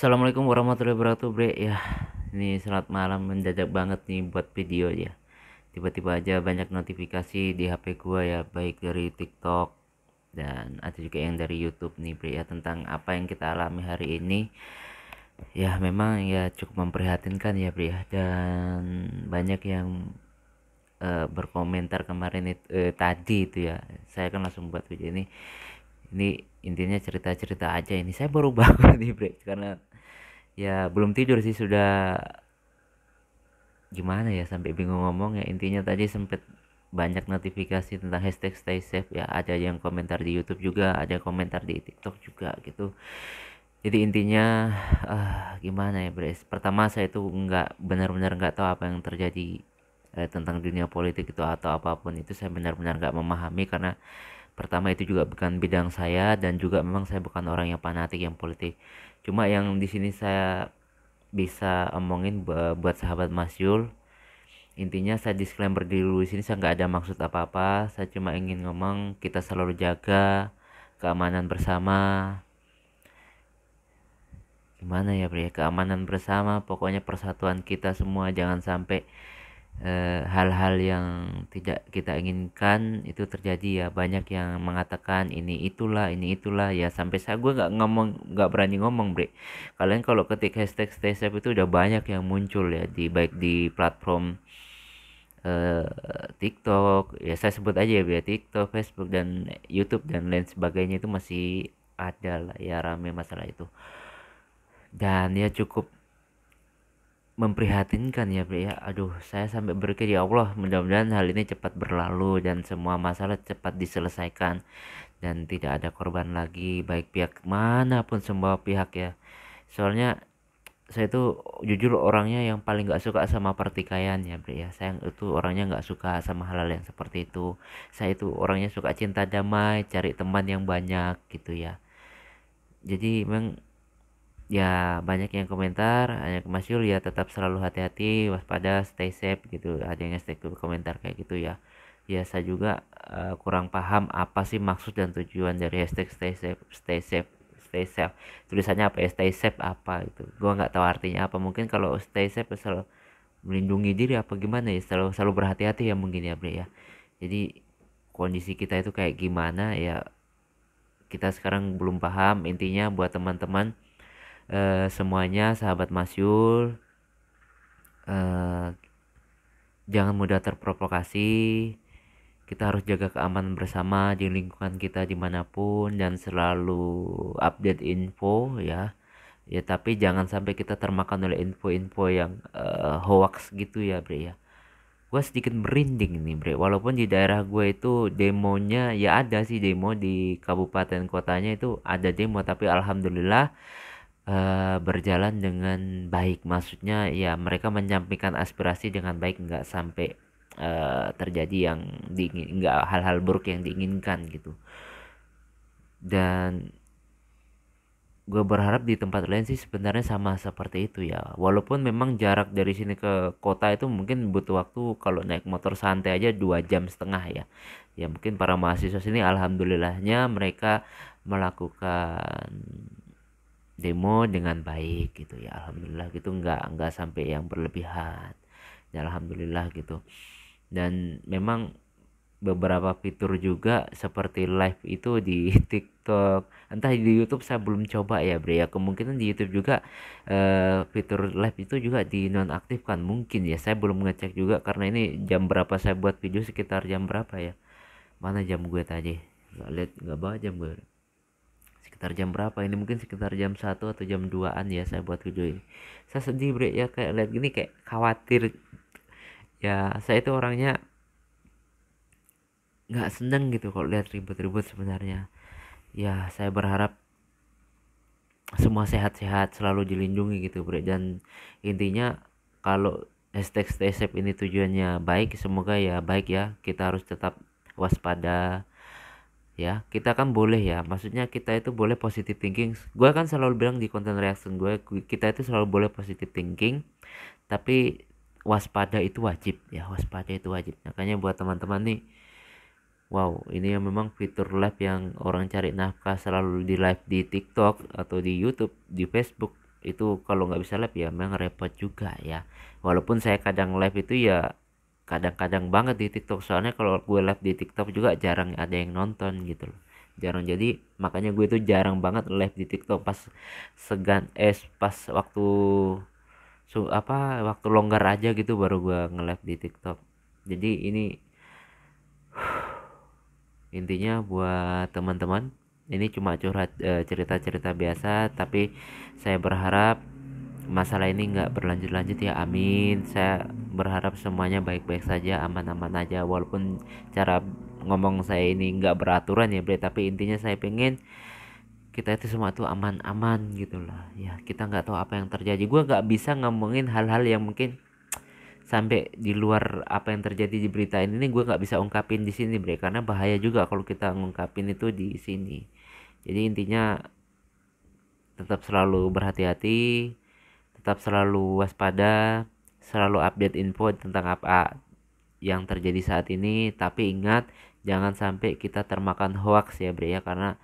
Assalamualaikum warahmatullahi wabarakatuh, Bre. Ya, ini selamat malam, mendadak banget nih buat video ya. Tiba-tiba aja banyak notifikasi di HP gua ya, baik dari TikTok dan ada juga yang dari YouTube nih, Bre, ya, tentang apa yang kita alami hari ini. Ya, memang ya cukup memprihatinkan ya, Bre, ya. Dan banyak yang berkomentar kemarin itu, tadi itu ya. Saya kan langsung buat video ini. Ini intinya cerita-cerita aja ini. Saya baru bangun nih, Bre, karena ya belum tidur sih, sudah gimana ya, sampai bingung ngomong ya. Intinya tadi sempet banyak notifikasi tentang hashtag stay safe ya, ada yang komentar di YouTube juga, ada komentar di TikTok juga gitu. Jadi intinya gimana ya, Bres, pertama saya itu nggak benar-benar nggak tahu apa yang terjadi tentang dunia politik itu atau apapun itu. Saya benar-benar nggak memahami karena pertama itu juga bukan bidang saya, dan juga memang saya bukan orang yang fanatik yang politik. Cuma yang di sini saya bisa omongin buat sahabat Mas Yul, intinya saya disclaimer dulu, di sini saya nggak ada maksud apa-apa. Saya cuma ingin ngomong kita selalu jaga keamanan bersama. Gimana ya, Bre, keamanan bersama, pokoknya persatuan kita semua. Jangan sampai hal-hal yang tidak kita inginkan itu terjadi ya. Banyak yang mengatakan ini itulah ya, sampai saya gue nggak berani ngomong, Bre. Kalian kalau ketik hashtag stay safe itu udah banyak yang muncul ya, di baik di platform TikTok ya, saya sebut aja ya, TikTok, Facebook, dan YouTube dan lain sebagainya, itu masih ada lah ya, rame masalah itu. Dan ya cukup memprihatinkan ya, Bre, ya. Aduh, saya sampai berpikir, ya Allah, mudah-mudahan hal ini cepat berlalu dan semua masalah cepat diselesaikan dan tidak ada korban lagi, baik pihak manapun, semua pihak ya. Soalnya saya itu jujur orangnya yang paling nggak suka sama pertikaian ya, Bre, ya. Saya itu orangnya nggak suka sama hal-hal yang seperti itu. Saya itu orangnya suka cinta damai, cari teman yang banyak gitu ya. Jadi memang ya banyak yang komentar, hanya Mas Yul ya tetap selalu hati-hati, waspada, stay safe gitu. Ada yang hashtag komentar kayak gitu ya. Ya saya juga kurang paham apa sih maksud dan tujuan dari hashtag stay safe, stay safe, stay safe. Tulisannya apa ya, stay safe apa itu? Gua nggak tahu artinya apa. Mungkin kalau stay safe selalu melindungi diri apa gimana ya, selalu selalu berhati-hati ya mungkin ya, Bre, ya. Jadi kondisi kita itu kayak gimana ya, kita sekarang belum paham. Intinya buat teman-teman semuanya, sahabat Mas Yul, eh, jangan mudah terprovokasi. Kita harus jaga keamanan bersama di lingkungan kita dimanapun, dan selalu update info ya. Ya tapi jangan sampai kita termakan oleh info-info yang hoax gitu ya, Bre, ya. Gue sedikit merinding nih, Bre, walaupun di daerah gue itu demonya ya, ada sih demo di kabupaten kotanya itu ada demo, tapi alhamdulillah berjalan dengan baik. Maksudnya ya mereka menyampaikan aspirasi dengan baik, nggak sampai terjadi yang diingin, nggak hal-hal buruk yang diinginkan gitu. Dan gue berharap di tempat lain sih sebenarnya sama seperti itu ya, walaupun memang jarak dari sini ke kota itu mungkin butuh waktu, kalau naik motor santai aja 2,5 jam ya. Ya mungkin para mahasiswa sini alhamdulillahnya mereka melakukan demo dengan baik gitu ya, alhamdulillah gitu, nggak sampai yang berlebihan ya, alhamdulillah gitu. Dan memang beberapa fitur juga seperti live itu di TikTok, entah di YouTube saya belum coba ya, Bre, ya. Kemungkinan di YouTube juga fitur live itu juga dinonaktifkan mungkin ya, saya belum ngecek juga karena ini jam berapa saya buat video, sekitar jam berapa ya, mana jam gue tadi, nggak lihat, nggak bawa jam gue, sekitar jam berapa ini, mungkin sekitar jam 1 atau jam 2-an ya saya buat video ini. Saya sedih, Bre, ya, kayak lihat gini kayak khawatir ya. Saya itu orangnya nggak seneng gitu kalau lihat ribut-ribut sebenarnya. Ya saya berharap semua sehat-sehat, selalu dilindungi gitu, Bre. Dan intinya kalau hashtag stay safe ini tujuannya baik, semoga ya baik ya. Kita harus tetap waspada ya. Kita kan boleh ya, maksudnya kita itu boleh positive thinking. Gue kan selalu bilang di konten reaction gue, kita itu selalu boleh positive thinking, tapi waspada itu wajib ya, waspada itu wajib. Makanya buat teman-teman nih, wow, ini yang memang fitur live yang orang cari nafkah selalu di live di TikTok atau di YouTube, di Facebook, itu kalau nggak bisa live ya memang repot juga ya. Walaupun saya kadang live itu ya kadang-kadang banget di TikTok, soalnya kalau gue live di TikTok juga jarang ada yang nonton gitu loh, jarang. Jadi makanya gue tuh jarang banget live di TikTok pas pas waktu waktu longgar aja gitu baru gue nge-live di TikTok. Jadi ini intinya buat teman-teman, ini cuma curhat, cerita-cerita biasa, tapi saya berharap masalah ini nggak berlanjut-lanjut ya, amin. Saya berharap semuanya baik-baik saja, aman-aman aja, walaupun cara ngomong saya ini nggak beraturan ya bre, tapi intinya saya pengen kita itu semua tuh aman-aman gitu lah ya. Kita nggak tahu apa yang terjadi, gue nggak bisa ngomongin hal-hal yang mungkin sampai di luar apa yang terjadi di berita ini gue nggak bisa ungkapin di sini bre, karena bahaya juga kalau kita ngungkapin itu di sini. Jadi intinya tetap selalu berhati-hati, tetap selalu waspada, selalu update info tentang apa yang terjadi saat ini. Tapi ingat jangan sampai kita termakan hoax ya bre ya, karena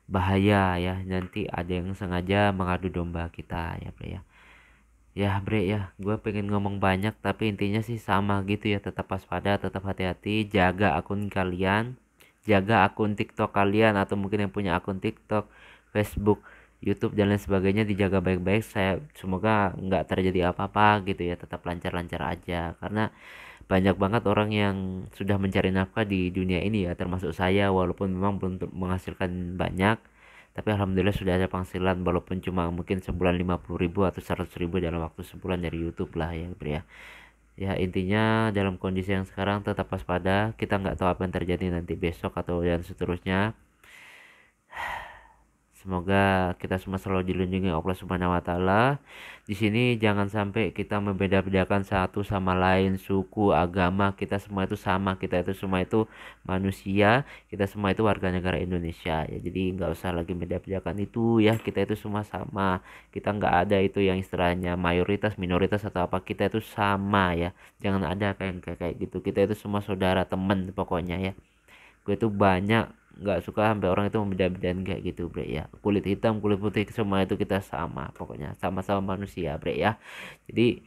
bahaya ya, nanti ada yang sengaja mengadu domba kita ya bre ya. Ya bre ya, gue pengen ngomong banyak tapi intinya sih sama gitu ya, tetap waspada, tetap hati-hati, jaga akun kalian, jaga akun TikTok kalian, atau mungkin yang punya akun TikTok, Facebook, YouTube dan lain sebagainya dijaga baik-baik. Saya semoga nggak terjadi apa-apa gitu ya, tetap lancar-lancar aja, karena banyak banget orang yang sudah mencari nafkah di dunia ini ya, termasuk saya, walaupun memang belum menghasilkan banyak, tapi alhamdulillah sudah ada penghasilan, walaupun cuma mungkin sebulan 50.000 atau 100.000 dalam waktu sebulan dari YouTube lah ya bro ya. Ya intinya dalam kondisi yang sekarang tetap waspada, kita nggak tahu apa yang terjadi nanti besok atau dan seterusnya. Semoga kita semua selalu dilindungi Allah Subhanahu wa taala. Di sini jangan sampai kita membeda-bedakan satu sama lain, suku, agama, kita semua itu sama, kita itu semua itu manusia, kita semua itu warga negara Indonesia. Ya, jadi nggak usah lagi beda-bedakan itu ya, kita itu semua sama. Kita nggak ada itu yang istilahnya mayoritas, minoritas atau apa, kita itu sama ya. Jangan ada kayak gitu. Kita itu semua saudara, teman pokoknya ya. Gue tuh banyak nggak suka sampai orang itu membeda-bedain kayak gitu bre ya, kulit hitam kulit putih semua itu kita sama, pokoknya sama-sama manusia bre ya. Jadi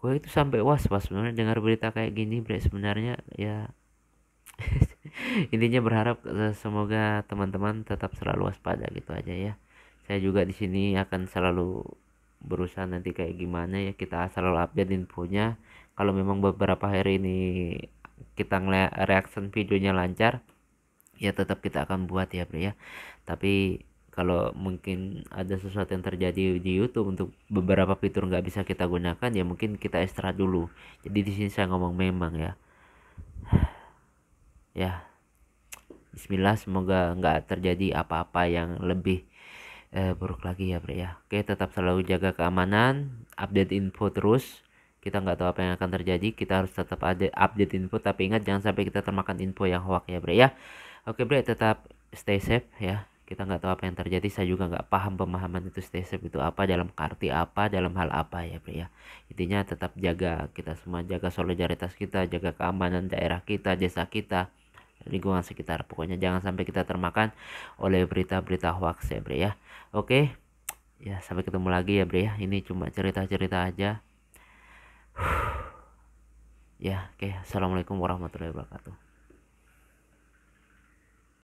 gue itu sampai was-was sebenarnya dengar berita kayak gini bre sebenarnya ya. Intinya berharap semoga teman-teman tetap selalu waspada gitu aja ya. Saya juga di sini akan selalu berusaha nanti kayak gimana ya, kita selalu update infonya. Kalau memang beberapa hari ini kita ngeliat reaction videonya lancar ya, tetap kita akan buat ya bro ya. Tapi kalau mungkin ada sesuatu yang terjadi di YouTube untuk beberapa fitur nggak bisa kita gunakan ya, mungkin kita istirahat dulu. Jadi di sini saya ngomong memang ya, ya Bismillah, semoga nggak terjadi apa-apa yang lebih buruk lagi ya bro ya. Oke, tetap selalu jaga keamanan, update info terus. Kita nggak tahu apa yang akan terjadi, kita harus tetap ada update info, tapi ingat jangan sampai kita termakan info yang hoax ya bro ya. Oke bro, tetap stay safe ya. Kita nggak tahu apa yang terjadi, saya juga nggak paham pemahaman itu stay safe itu apa, dalam arti apa, dalam hal apa ya bro ya. Intinya tetap jaga, kita semua jaga solidaritas kita, jaga keamanan daerah kita, desa kita, lingkungan sekitar. Pokoknya jangan sampai kita termakan oleh berita-berita hoax ya bre ya. Oke ya, sampai ketemu lagi ya bre ya, ini cuma cerita-cerita aja ya. Oke, assalamualaikum warahmatullahi wabarakatuh.